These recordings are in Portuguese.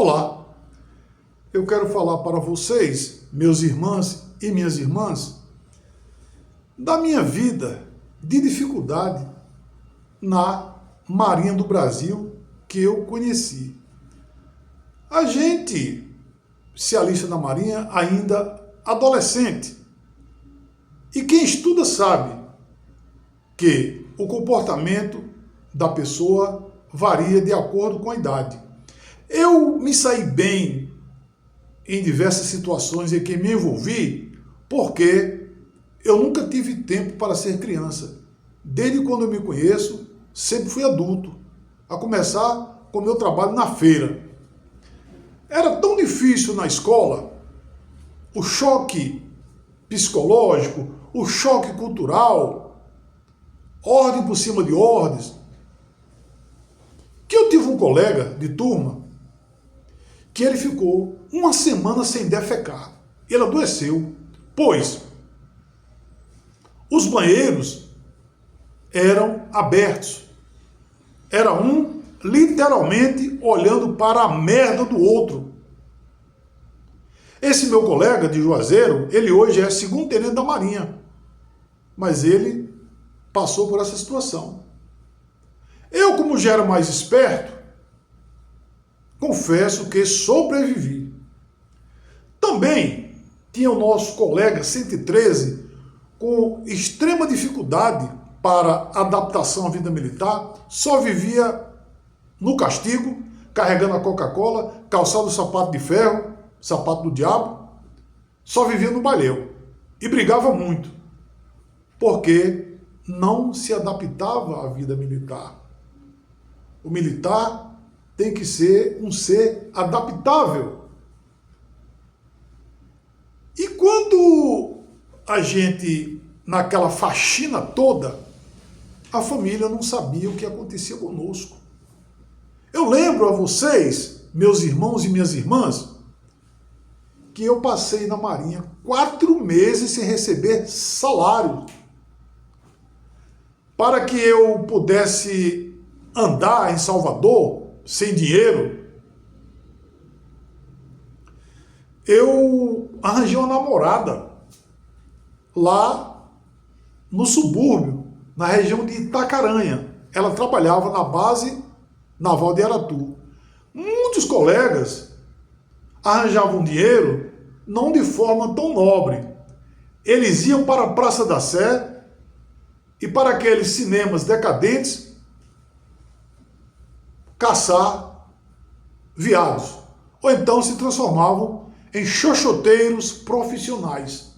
Olá, eu quero falar para vocês, meus irmãos e minhas irmãs, da minha vida de dificuldade na Marinha do Brasil que eu conheci. A gente se alista na Marinha ainda adolescente. E quem estuda sabe que o comportamento da pessoa varia de acordo com a idade. Eu me saí bem em diversas situações em que me envolvi porque eu nunca tive tempo para ser criança. Desde quando eu me conheço, sempre fui adulto, a começar com o meu trabalho na feira. Era tão difícil na escola, o choque psicológico, o choque cultural, ordem por cima de ordens, que eu tive um colega de turma que ele ficou uma semana sem defecar. Ele adoeceu, pois os banheiros eram abertos. Era um literalmente olhando para a merda do outro. Esse meu colega de Juazeiro, ele hoje é segundo-tenente da Marinha, mas ele passou por essa situação. Eu, como já era mais esperto, confesso que sobrevivi. Também tinha o nosso colega 113 com extrema dificuldade para adaptação à vida militar, só vivia no castigo, carregando a Coca-Cola, calçado o sapato de ferro, sapato do diabo, só vivia no baleu e brigava muito, porque não se adaptava à vida militar. O militar tem que ser um ser adaptável. E quando a gente, naquela faxina toda, a família não sabia o que acontecia conosco. Eu lembro a vocês, meus irmãos e minhas irmãs, que eu passei na Marinha 4 meses sem receber salário, para que eu pudesse andar em Salvador sem dinheiro. Eu arranjei uma namorada lá no subúrbio, na região de Itacaranha. Ela trabalhava na base naval de Aratu. Muitos colegas arranjavam dinheiro não de forma tão nobre. Eles iam para a Praça da Sé e para aqueles cinemas decadentes caçar viados. Ou então se transformavam em xoxoteiros profissionais.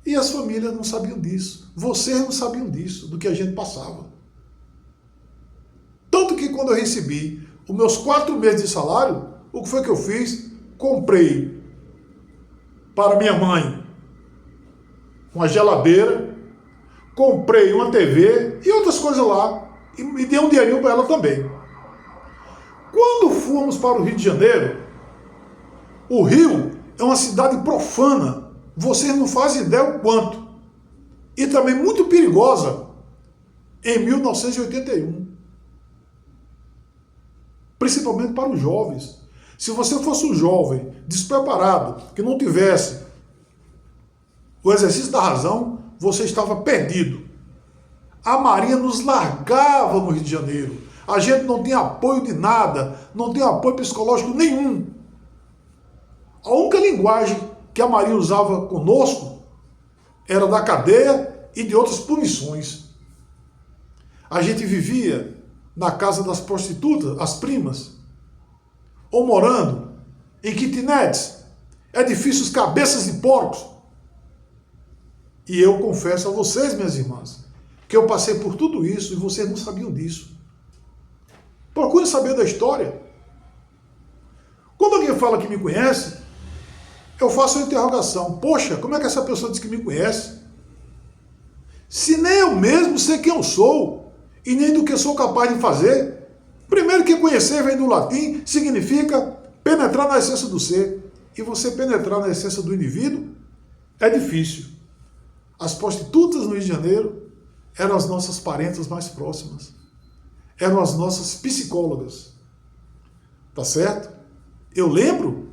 E as famílias não sabiam disso. Vocês não sabiam disso, do que a gente passava. Tanto que quando eu recebi os meus 4 meses de salário, o que foi que eu fiz? Comprei para minha mãe uma geladeira, comprei uma TV e outras coisas lá, e dei um dinheirinho para ela também. Quando fomos para o Rio de Janeiro, o Rio é uma cidade profana, vocês não fazem ideia o quanto, e também muito perigosa, em 1981. Principalmente para os jovens. Se você fosse um jovem despreparado, que não tivesse o exercício da razão, você estava perdido. A Marinha nos largava no Rio de Janeiro. A gente não tinha apoio de nada, não tinha apoio psicológico nenhum. A única linguagem que a Marinha usava conosco era da cadeia e de outras punições. A gente vivia na casa das prostitutas, as primas, ou morando em kitnets, edifícios cabeças de porcos. E eu confesso a vocês, minhas irmãs, que eu passei por tudo isso e vocês não sabiam disso. Procure saber da história. Quando alguém fala que me conhece, eu faço uma interrogação. Poxa, como é que essa pessoa diz que me conhece? Se nem eu mesmo sei quem eu sou e nem do que sou capaz de fazer. Primeiro que conhecer vem do latim, significa penetrar na essência do ser. E você penetrar na essência do indivíduo é difícil. As prostitutas no Rio de Janeiro eram as nossas parentas mais próximas. Eram as nossas psicólogas. tá certo? Eu lembro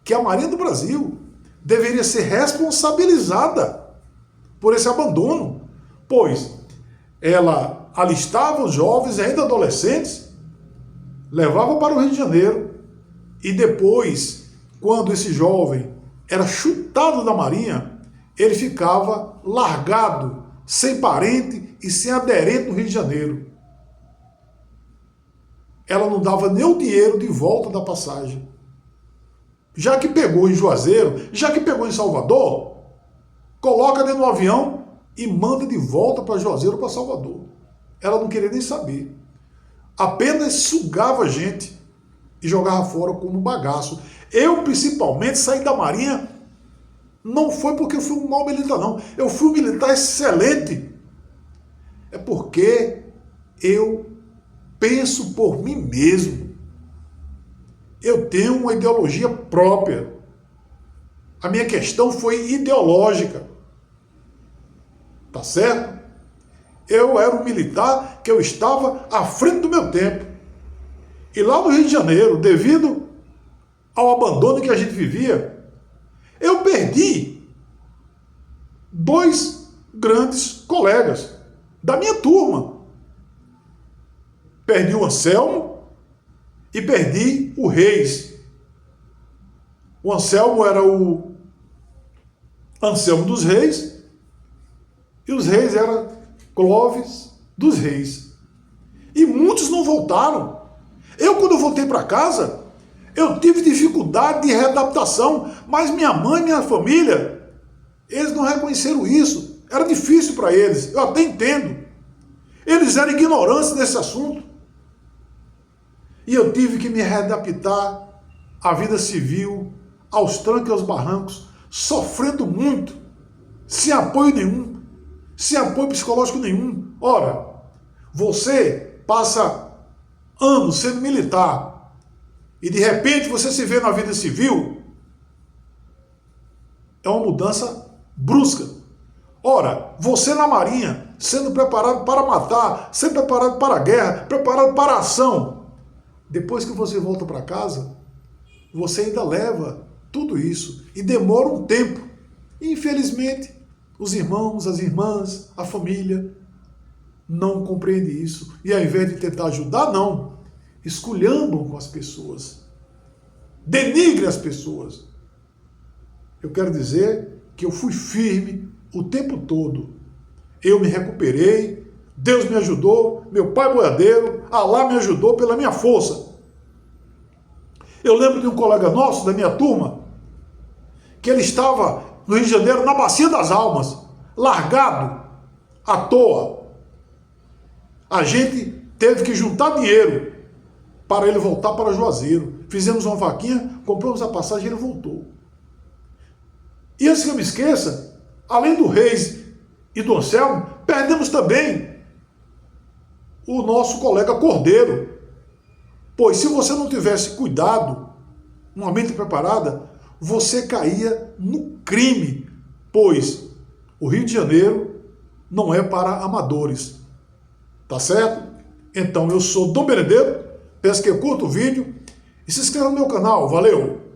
que a Marinha do Brasil deveria ser responsabilizada por esse abandono, pois ela alistava os jovens ainda adolescentes, levava para o Rio de Janeiro e depois, quando esse jovem era chutado da Marinha, ele ficava largado, sem parente e sem aderente no Rio de Janeiro. Ela não dava nem o dinheiro de volta da passagem. Já que pegou em Juazeiro, já que pegou em Salvador, coloca dentro do avião e manda de volta para Juazeiro ou para Salvador. Ela não queria nem saber. Apenas sugava a gente e jogava fora como bagaço. Eu, principalmente, saí da Marinha, não foi porque eu fui um mau militar, não. Eu fui um militar excelente. É porque eu penso por mim mesmo. Eu tenho uma ideologia própria. A minha questão foi ideológica. Tá certo? Eu era um militar que eu estava à frente do meu tempo. E lá no Rio de Janeiro, devido ao abandono que a gente vivia, eu perdi 2 grandes colegas da minha turma. Perdi o Anselmo e perdi o Reis. O Anselmo era o Anselmo dos Reis e os Reis eram Clóvis dos Reis. E muitos não voltaram. Eu, quando eu voltei para casa, eu tive dificuldade de readaptação, mas minha mãe e minha família, eles não reconheceram isso. Era difícil para eles, eu até entendo. Eles eram ignorantes nesse assunto. E eu tive que me readaptar à vida civil, aos trancos e aos barrancos, sofrendo muito, sem apoio nenhum, sem apoio psicológico nenhum. Ora, você passa anos sendo militar e de repente você se vê na vida civil, é uma mudança brusca. Ora, você na Marinha, sendo preparado para matar, sendo preparado para a guerra, preparado para a ação, depois que você volta para casa, você ainda leva tudo isso e demora um tempo. E, infelizmente, os irmãos, as irmãs, a família não compreendem isso. E ao invés de tentar ajudar, não. Esculhambam com as pessoas. Denigrem as pessoas. Eu quero dizer que eu fui firme o tempo todo. Eu me recuperei, Deus me ajudou, meu pai boiadeiro, Alá me ajudou pela minha força. Eu lembro de um colega nosso, da minha turma, que ele estava no Rio de Janeiro, na Bacia das Almas, largado, à toa. A gente teve que juntar dinheiro para ele voltar para Juazeiro. Fizemos uma vaquinha, compramos a passagem e ele voltou. E antes que eu me esqueça, além do Reis e do Anselmo, perdemos também o nosso colega Cordeiro. Pois se você não tivesse cuidado, uma mente preparada, você caía no crime, pois o Rio de Janeiro não é para amadores. Tá certo? Então eu sou Dom Benedetto, peço que curta o vídeo e se inscreva no meu canal. Valeu!